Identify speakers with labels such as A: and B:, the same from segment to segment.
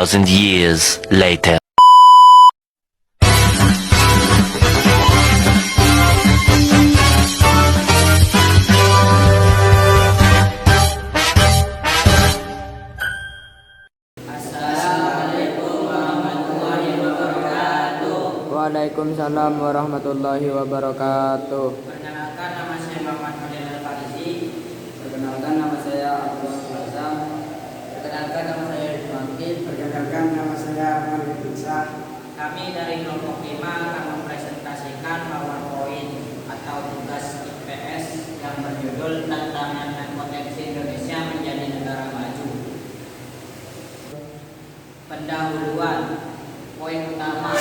A: 2,000 years later.
B: Waalaikumsalam warahmatullahi wabarakatuh.
C: Perkenalkan, nama saya Muhammad Fadil Al-Farizi.
B: Perkenalkan, nama saya Abdul Azam.
C: Perkenalkan, nama saya Ismail.
D: Perkenalkan, nama saya Ahmad Bisa.
C: Kami dari kelompok 5 akan mempresentasikan PowerPoint atau tugas IPS yang berjudul Tantangan dan Potensi Indonesia Menjadi Negara Maju. Pendahuluan. Poin utama,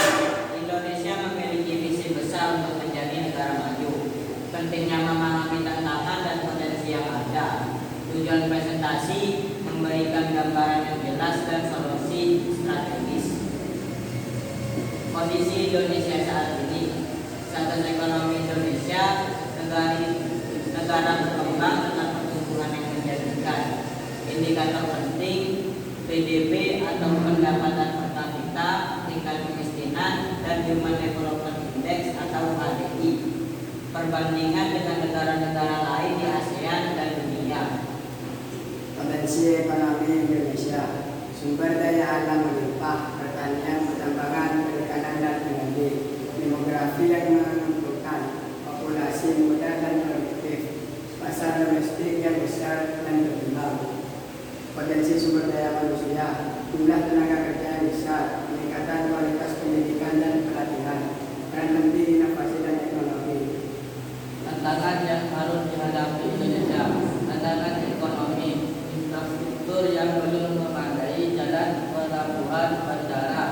C: Indonesia memiliki visi besar untuk menjadi negara maju. Pentingnya memahami tantangan dan potensi yang ada. Tujuan presentasi memberikan gambaran yang jelas dan solusi strategis. Kondisi Indonesia saat ini. Status ekonomi Indonesia negara berkembang dengan pertumbuhan yang menjanjikan. Indikator penting PDB atau pendapatan per kapita, tingkat kemiskinan, dan Human Development Index atau HDI. Perbandingan dengan negara-negara lain di ASEAN dan dunia.
D: Potensi ekonomi Indonesia, sumber daya alam melimpah, pertanian, pertambangan, perikanan dan energi, demografi yang menentukan, populasi muda dan produktif, pasar domestik yang besar dan berkembang. Potensi sumber daya manusia, jumlah tenaga kerja yang besar, peningkatan kualitas pendidikan dan pelatihan, peran penting inovasi dan teknologi.
C: Tantangan yang harus dihadapi Indonesia. Tantangan ekonomi, infrastruktur yang belum memadai, jalan, pelabuhan, bandara,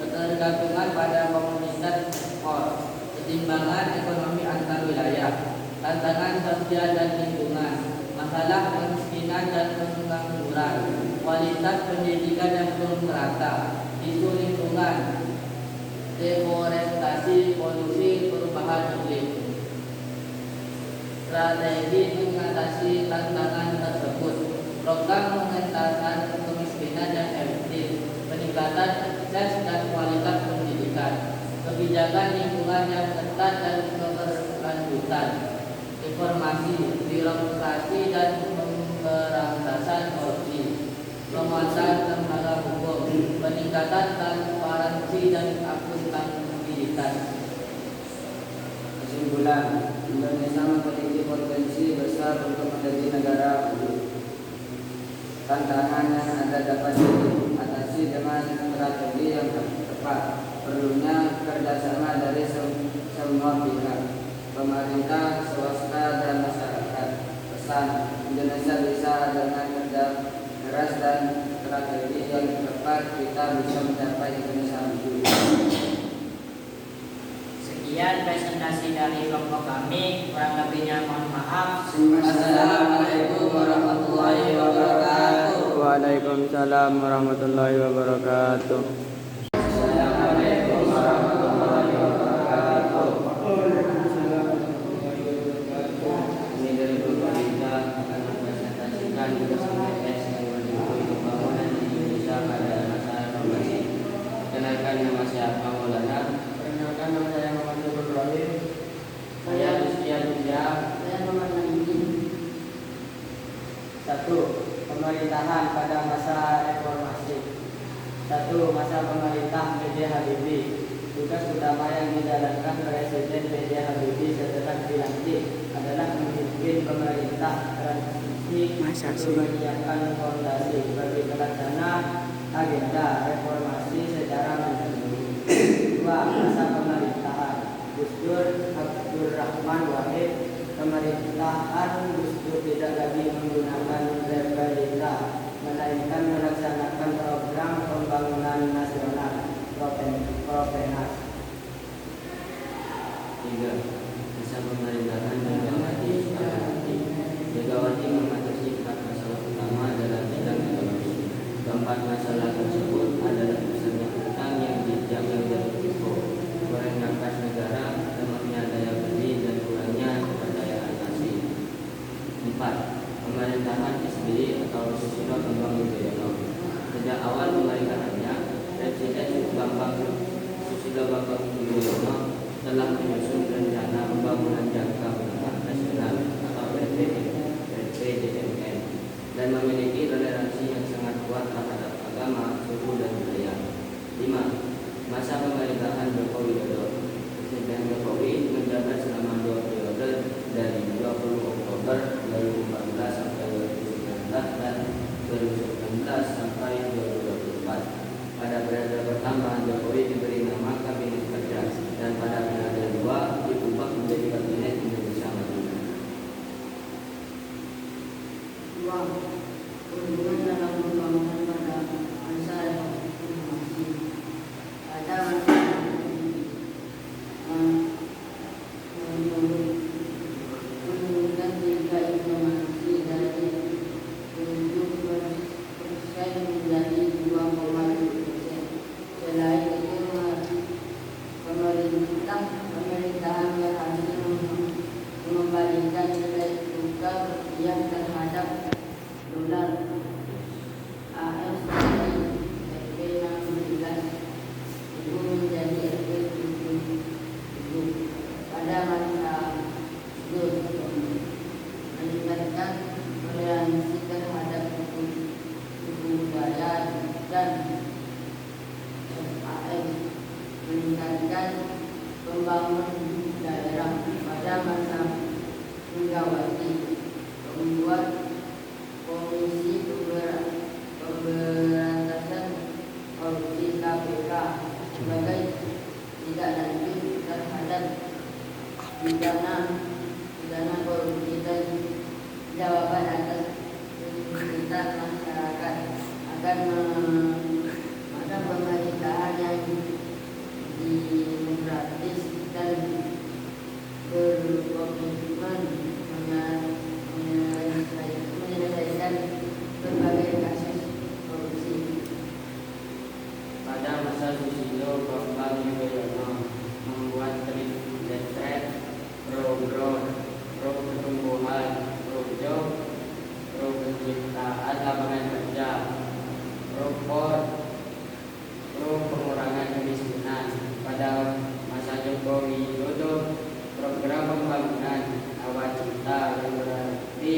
C: ketergantungan pada komunitas ekspor, ketimbangan ekonomi antar wilayah, tantangan sosial dan lingkungan, masalah kemiskinan dan pengangguran, kualitas pendidikan yang belum merata, isu lingkungan, deforestasi, polusi, perubahan iklim. Strategi mengatasi tantangan tersebut. Program pengentasan kemiskinan yang efektif, peningkatan akses dan kualitas pendidikan, kebijakan lingkungan yang ketat dan keberlanjutan, informasi, birokrasi dan pemberantasan korupsi, penguasaan lembaga hukum, peningkatan transparansi dan akuntabilitas.
B: Kesimpulan, Indonesia memiliki potensi besar untuk menjadi negara maju. Tantangan yang ada dapat diatasi dengan strategi yang tepat. Perlunya kerjasama dari semua pihak, pemerintah, swasta, dan masyarakat. Pesan, Indonesia bisa dengan kerja keras dan strategi yang tepat kita bisa mencapai Indonesia maju.
C: Sekian presentasi dari kelompok kami, kurang lebihnya mohon maaf.
B: Assalamualaikum warahmatullahi wabarakatuh. Waalaikumsalam warahmatullahi wabarakatuh. Assalamualaikum warahmatullahi wabarakatuh.
C: Ini dari pemerintah akan mempresentasikan tugas IPS yang berjudul Pembangunan Indonesia pada masa reformasi. Kenalkan, nama saya Maulana.
B: Perkenalkan, nama saya Muhammad Ibrahim.
C: Saya Lucia Lucia.
B: Saya Muhammad Nabi. 1. Pemerintahan pada masa reformasi. 1. Masa pemerintah B.J. Habibie. Tugas utama yang dijalankan Presiden B.J. Habibie setelah dilantik adalah memimpin pemerintah transisi untuk menyiapkan fondasi bagi pelaksana agenda reformasi secara menyeluruh. 2. Masa pemerintahan Gus Dur Abdul Rahman Wahid. Pemerintahan Gus Dur tidak lagi menggunakan Republika, melainkan melaksanakan program pembangunan nasional Propenas.
C: 3. Masa pemerintahan Megawati Soekarno. Megawati mengatur empat masalah utama dalam bidang ekonomi. Keempat masalah tersebut adalah besarnya utang yang dijaga berisiko, kurangnya kas negara, lemahnya daya beli, dan kurangnya kepercayaan asing. 4. Pemerintahan SBY atau Susilo Bambang Yudhoyono. Sejak awal pemerintahannya, Bapak Yudhoyono telah menyusun rencana pembangunan jangka menengah nasional atau RPJMN dan memiliki toleransi yang sangat kuat terhadap agama, suku, dan budaya. 5. Masa pemerintahan Joko Widodo. Presiden Jokowi menjabat selama 2 periode dari 20 Oktober 2014 sampai 2019 dan 2019 sampai 2024. Pada periode pertama, Jokowi diberi nama Kabinet Kerja dan pada periode kedua diubah menjadi Kabinet Indonesia Maju.
E: 2. Kunjungan dalam pembangunan pada masa reformasi. Pada masa menunjukkan 3 informasi dari 7% menjadi 2,7%. Selain itu, pemerintahan berhasil mengembalikan nilai tukar rupiah terhadap dolar AS dari Rp16 itu menjadi Rp7 pada masa itu, meningkatkan toleransi terhadap suku budaya dan meningkatkan pembangunan daerah pada masa Megawati, membuat Komisi Pemberantasan Korupsi KPK sebagai tindak lanjut terhadap pidana korupsi dan jawaban atas tuntutan masyarakat agar pemerintahan yang demokratis dan berkomitmen menyelesaikan berbagai kasus korupsi.
C: Pada masa Susilo, Bapak Yudhoyono membuat dekret pro pertumbuhan, pro job, pro penciptaan lapangan kerja, pro pengurangan kemiskinan. Pada masa Joko Widodo, program pembangunan Nawacita yang berarti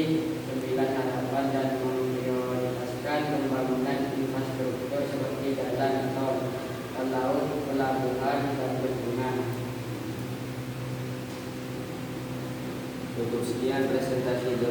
C: 9 harapan dan memprioritaskan pembangunan infrastruktur seperti jalan, tol, laut, pelabuhan, dan bendungan. Cukup sekian presentasi